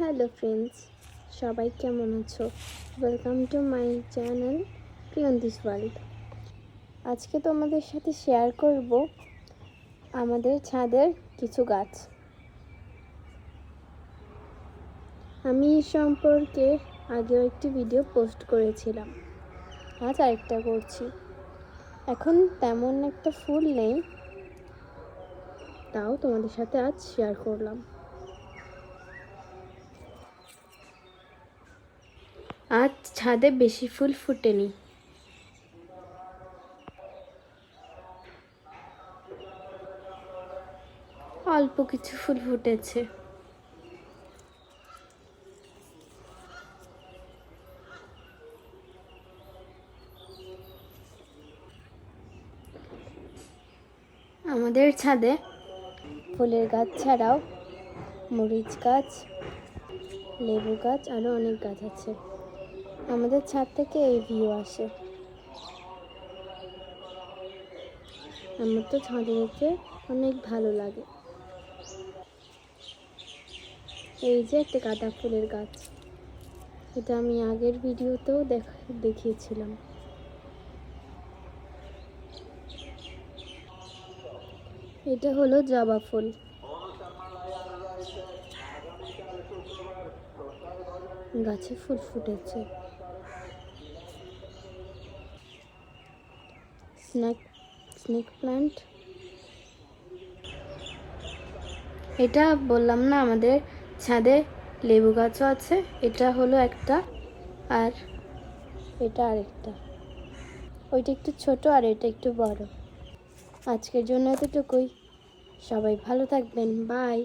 Hello friends, সবাই কেমন আছো? Welcome to my channel Priyanti's world. আজকে তোমাদের সাথে শেয়ার করব আমাদের ছাদের কিছু গাছ। আমি এই সম্পর্কে আগেও একটি ভিডিও পোস্ট করেছিলাম, আজ আরেকটা করছি। এখন তেমন একটা ফুল নেই, তাও তোমাদের সাথে আজ শেয়ার করলাম। আজ ছাদে বেশি ফুল ফুটেনি, অল্প কিছু ফুল ফুটেছে। আমাদের ছাদে ফুলের গাছ ছাড়াও মরিচ গাছ, লেবু গাছ, আরও অনেক গাছ আছে। আমাদের ছাদ থেকে এই ভিউ আসে। আমার তো ছাদে যেতে অনেক ভালো লাগে। এই যে একটা গাঁদা ফুলের গাছ, এটা আমি আগের ভিডিওতেও দেখিয়েছিলাম। এটা হলো জবা ফুল। গাছে ফুল ফুটেছে। স্নেক প্ল্যান্ট, এটা বললাম না আমাদের ছাদে লেবু গাছও আছে। এটা হলো একটা, আর এটা আরেকটা। ওইটা একটু ছোট আর এটা একটু বড়। আজকের জন্য এতটুকুই। সবাই ভালো থাকবেন, বাই।